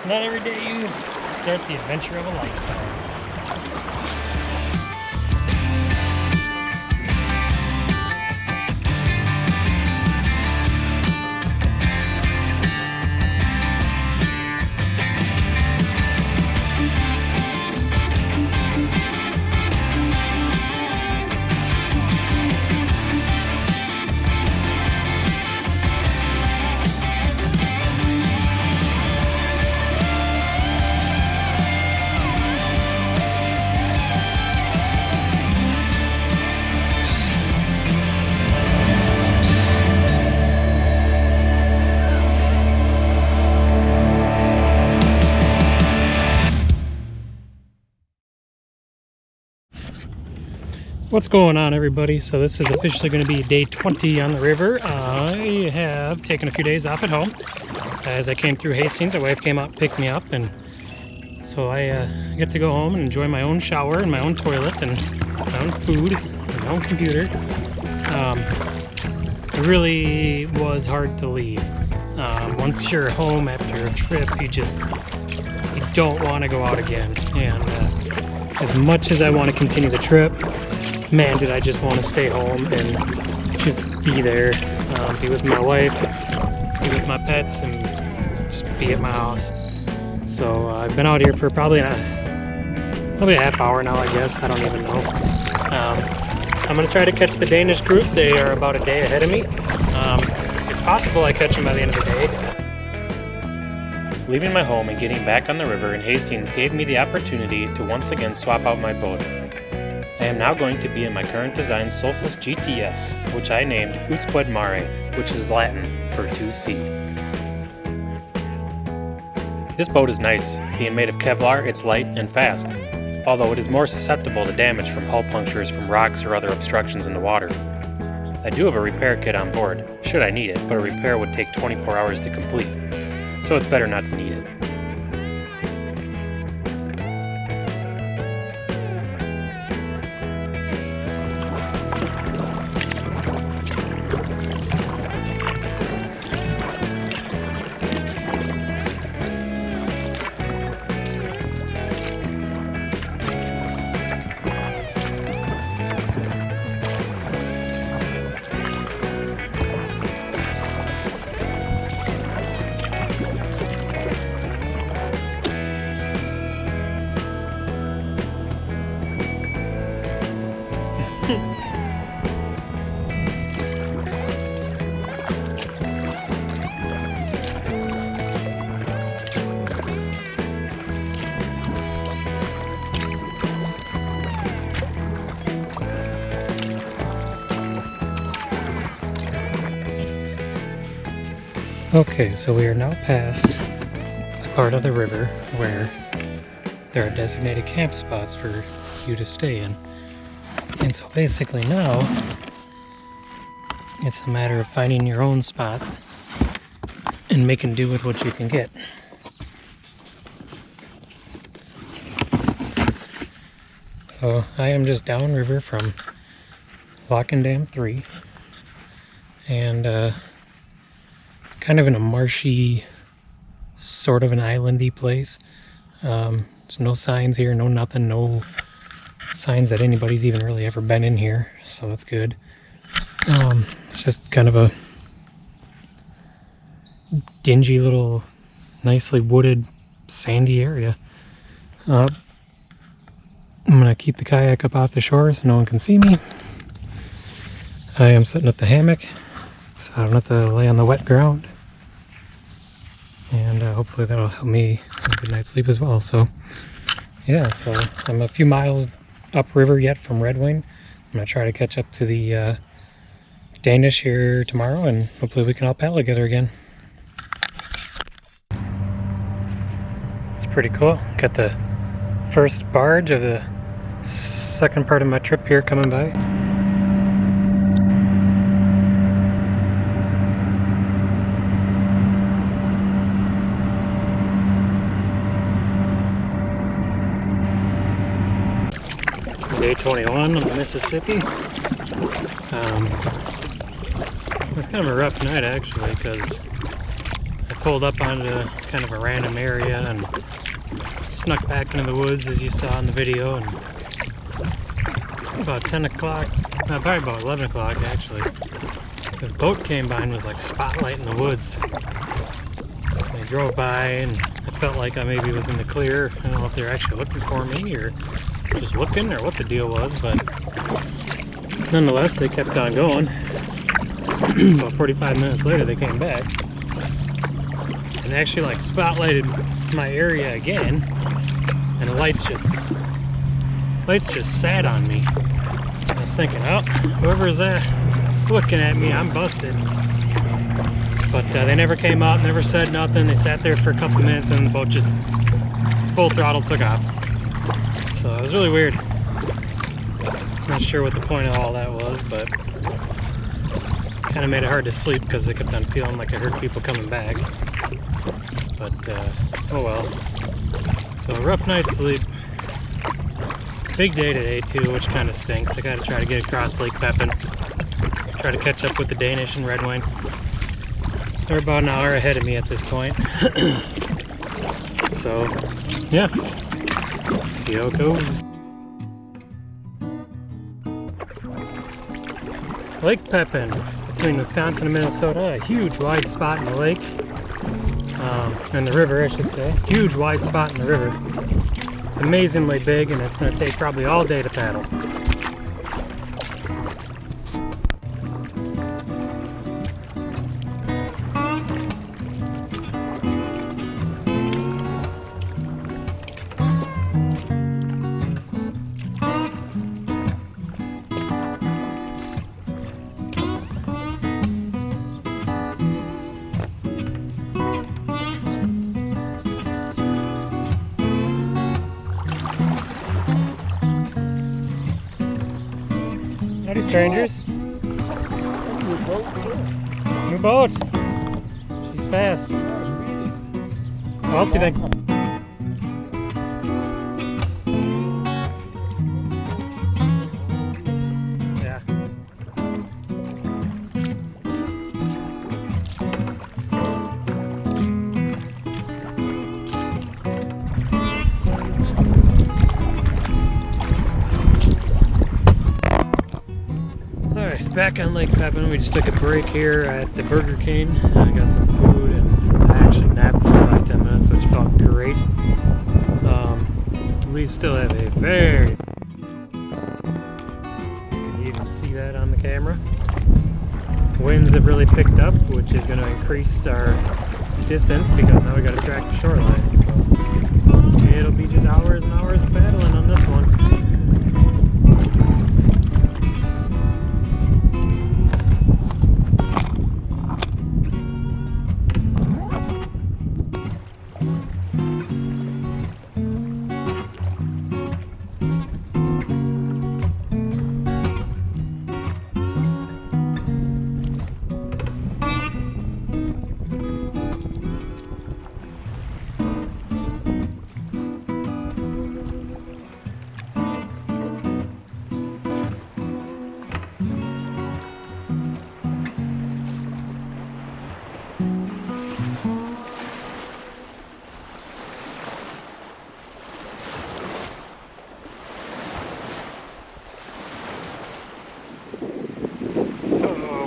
It's not every day you start the adventure of a lifetime. What's going on, everybody? So this is officially going to be day 20 on the river. I have taken a few days off at home. As I came through Hastings, my wife came out, picked me up, and so I get to go home and enjoy my own shower and my own toilet and my own food and my own computer. It really was hard to leave. Once you're home after a trip, you don't want to go out again. And as much as I want to continue the trip, man, did I just want to stay home and just be there, be with my wife, be with my pets, and just be at my house. So I've been out here for probably a half hour now, I guess. I don't even know. I'm going to try to catch the Danish group. They are about a day ahead of me. It's possible I catch them by the end of the day. Leaving my home and getting back on the river in Hastings gave me the opportunity to once again swap out my boat. I am now going to be in my current design Solstice GTS, which I named Utsqued Mare, which is Latin for to sea. This boat is nice. Being made of Kevlar, it's light and fast, although it is more susceptible to damage from hull punctures from rocks or other obstructions in the water. I do have a repair kit on board, should I need it, but a repair would take 24 hours to complete, so it's better not to need it. Okay, so we are now past the part of the river where there are designated camp spots for you to stay in. And so basically now, it's a matter of finding your own spot and making do with what you can get. So I am just downriver from Lock and Dam 3, and kind of in a marshy, sort of an islandy place. There's no signs here, no nothing, no signs that anybody's even really ever been in here, so that's good. It's just kind of a dingy little, nicely wooded, sandy area. I'm gonna keep the kayak up off the shore so no one can see me. I am setting up the hammock so I don't have to lay on the wet ground. And hopefully that'll help me have a good night's sleep as well. So yeah, so I'm a few miles upriver yet from Red Wing. I'm gonna try to catch up to the Danish here tomorrow, and hopefully we can all paddle together again. It's pretty cool. Got the first barge of the second part of my trip here coming by. Day 21 on the Mississippi. It was kind of a rough night actually, because I pulled up onto kind of a random area and snuck back into the woods, as you saw in the video. And about 10 o'clock, probably about 11 o'clock actually, this boat came by and was like spotlighting the woods. They drove by and I felt like I maybe was in the clear. I don't know if they were actually looking for me or just looking or what the deal was, but nonetheless they kept on going. About 45 minutes later they came back and actually like spotlighted my area again, and the lights just sat on me. I was thinking, oh, whoever is that looking at me, I'm busted. But they never came out, never said nothing. They sat there for a couple minutes and the boat just full throttle took off. So it was really weird. Not sure what the point of all that was, but kind of made it hard to sleep because I kept on feeling like I heard people coming back. But oh well. So a rough night's sleep. Big day today too, which kind of stinks. I gotta try to get across Lake Pepin. Try to catch up with the Danish and red wine. They're about an hour ahead of me at this point. So yeah, see how it goes. Lake Pepin, between Wisconsin and Minnesota, a huge wide spot in the lake. And the river, I should say. Huge wide spot in the river. It's amazingly big, and it's going to take probably all day to paddle. Howdy, strangers. New boat. She's fast. What else do you think? Yeah. Alright, back on Lake Pepin. We just took a break here at the Burger King. I got some food and I actually napped for about 10 minutes, which felt great. We still have a very... You can see that on the camera. Winds have really picked up, which is going to increase our distance because now we got to track the shoreline. So it'll be just hours and hours of paddling on this one.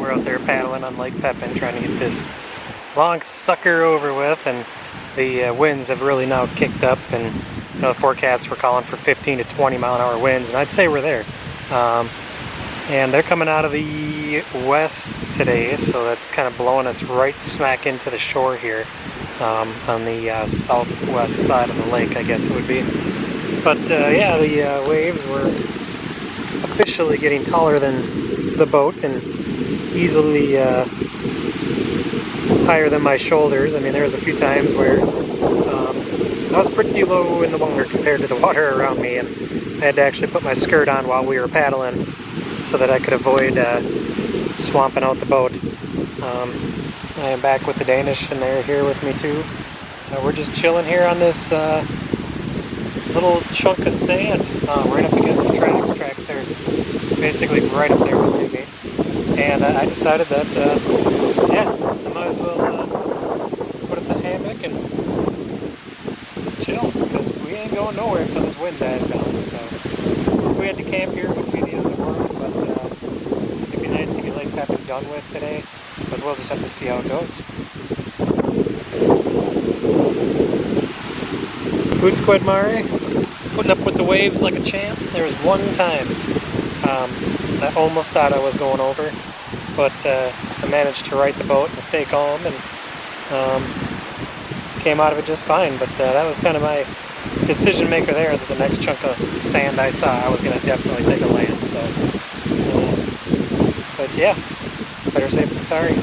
We're out there paddling on Lake Pepin trying to get this long sucker over with, and the winds have really now kicked up, and the forecasts were calling for 15 to 20 mile an hour winds, and I'd say we're there. And they're coming out of the west today, so that's kind of blowing us right smack into the shore here on the southwest side of the lake, I guess it would be. But yeah, the waves were officially getting taller than the boat and easily higher than my shoulders. I mean, there was a few times where I was pretty low in the water compared to the water around me, and I had to actually put my skirt on while we were paddling so that I could avoid swamping out the boat. I am back with the Danish, and they're here with me too. We're just chilling here on this little chunk of sand right up against the tracks. Tracks are basically right up there behind me. And I decided that, yeah, I might as well put up the going nowhere until this wind dies down. So if we had to camp here, it would be the end of the world. But it'd be nice to get Lake Pepin done with today. But we'll just have to see how it goes. Boots Squid Mare, putting up with the waves like a champ. There was one time I almost thought I was going over, but I managed to right the boat and stay calm and came out of it just fine. But that was kind of my decision maker there, that the next chunk of sand I saw I was going to definitely take a land. So, but yeah, better safe than sorry.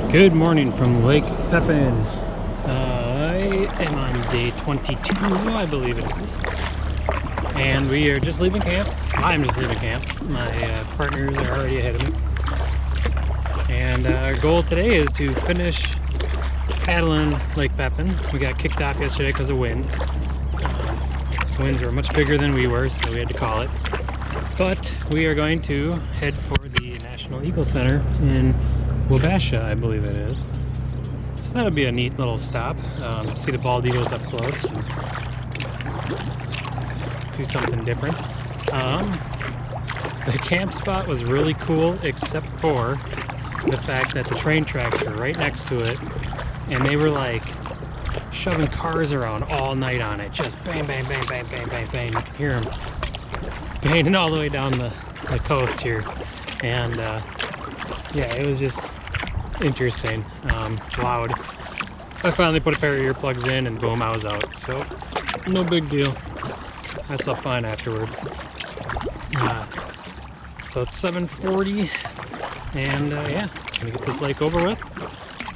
Good morning from Lake Pepin. I am on day 22, I believe it is. And we are just leaving camp. I'm just leaving camp. My partners are already ahead of me. And our goal today is to finish paddling Lake Pepin. We got kicked off yesterday because of wind. Winds were much bigger than we were, so we had to call it. But we are going to head for the National Eagle Center in Wabasha, I believe it is. So that'll be a neat little stop. See the bald eagles up close and do something different. The camp spot was really cool, except for the fact that the train tracks were right next to it, and they were like shoving cars around all night on it. Just bang, bang, bang, bang, bang, bang, bang. You can hear them banging all the way down the coast here. And yeah, it was just interesting, loud. I finally put a pair of earplugs in and boom, I was out. So no big deal. I slept fine afterwards. So it's 7:40 and yeah, gonna get this lake over with,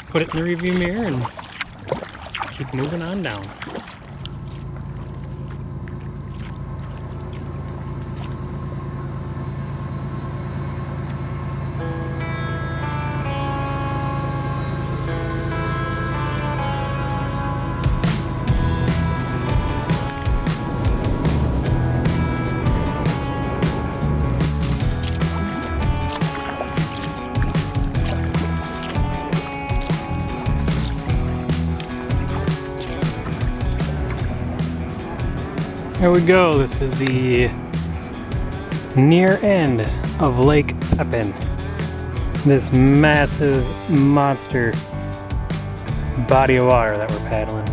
put it in the rearview mirror and keep moving on down. There we go. This is the near end of Lake Pepin. This massive monster body of water that we're paddling.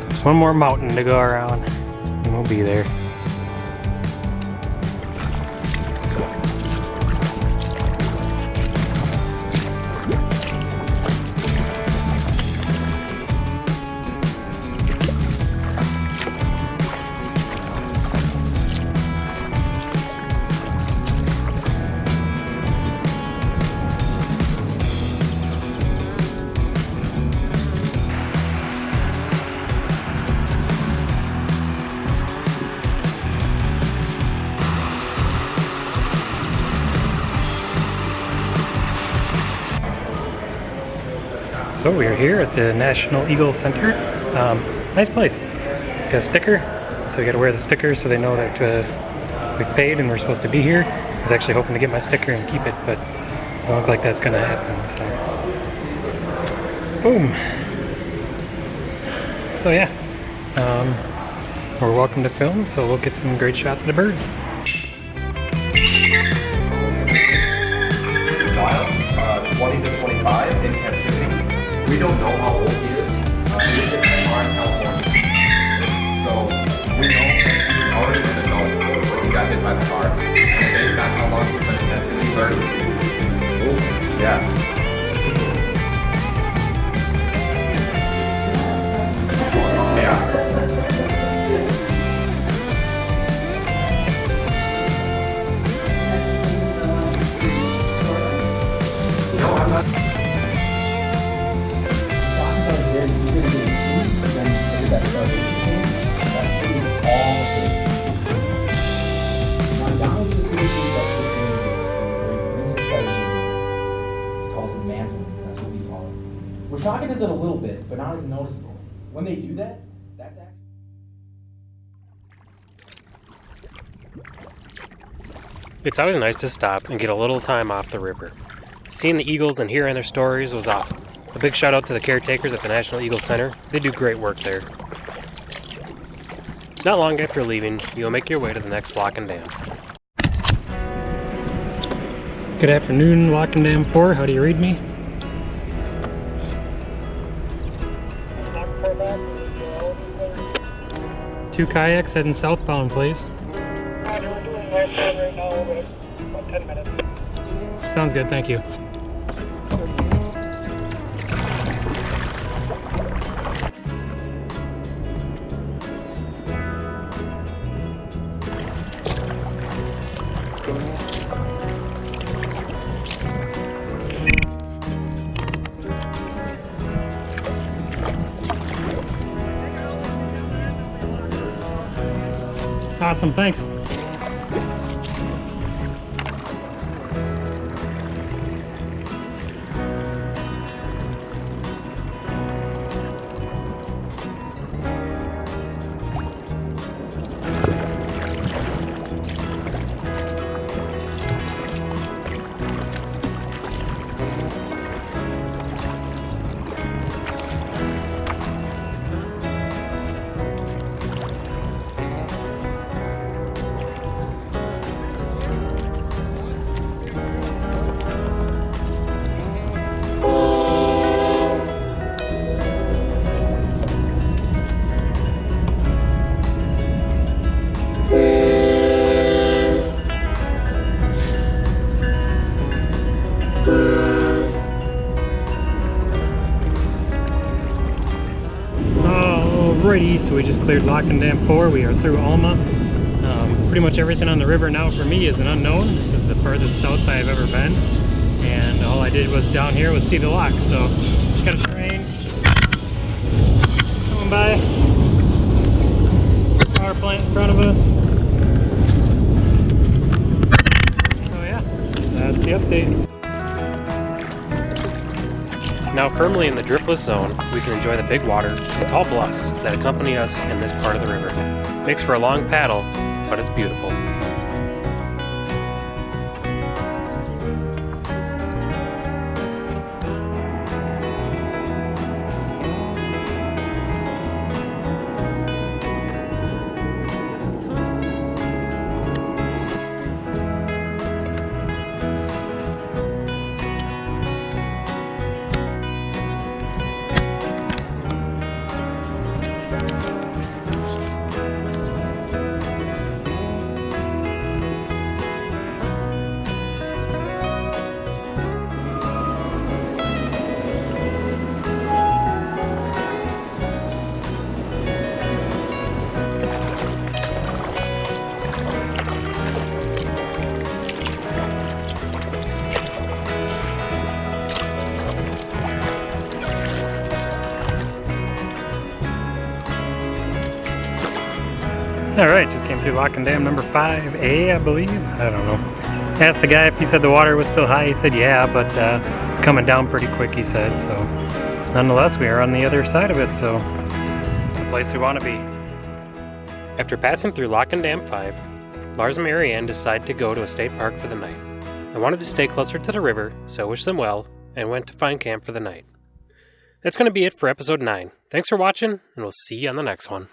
Just one more mountain to go around and we'll be there. So we are here at the National Eagle Center. Nice place. Got a sticker, so we got to wear the sticker so they know that we've paid and we're supposed to be here. I was actually hoping to get my sticker and keep it, but it doesn't look like that's going to happen. So, boom. So yeah, we're welcome to film, so we'll get some great shots of the birds. Child, 20 to 25 in captivity. We don't know how old he is. He is in California. So we know that he was already an adult before he got hit by the car. And based on how long he was in captivity, 32. Ooh, yeah. Yeah. No, I'm not. We're talking as it a little bit, but not as noticeable. When they do that, that's actually... It's always nice to stop and get a little time off the river. Seeing the eagles and hearing their stories was awesome. A big shout out to the caretakers at the National Eagle Center. They do great work there. Not long after leaving, you'll make your way to the next lock and dam. Good afternoon, Lock and Dam 4. How do you read me? Two kayaks heading southbound, please. We're doing westbound right now, but about 10 minutes. Sounds good, thank you. Awesome, thanks. Alrighty, so we just cleared Lock and Dam 4. We are through Alma. Pretty much everything on the river now for me is an unknown. This is the furthest south I've ever been. And all I did was down here was see the lock. So just got a train coming by. Power plant in front of us. So yeah, so that's the update. Now firmly in the driftless zone, we can enjoy the big water and tall bluffs that accompany us in this part of the river. Makes for a long paddle, but it's beautiful. Alright, just came through Lock and Dam number 5A, I believe. I don't know. Asked the guy if he said the water was still high. He said yeah, but it's coming down pretty quick, he said. So nonetheless, we are on the other side of it, so it's the place we want to be. After passing through Lock and Dam 5, Lars and Marianne decided to go to a state park for the night. I wanted to stay closer to the river, so I wished them well, and went to find camp for the night. That's going to be it for episode 9. Thanks for watching, and we'll see you on the next one.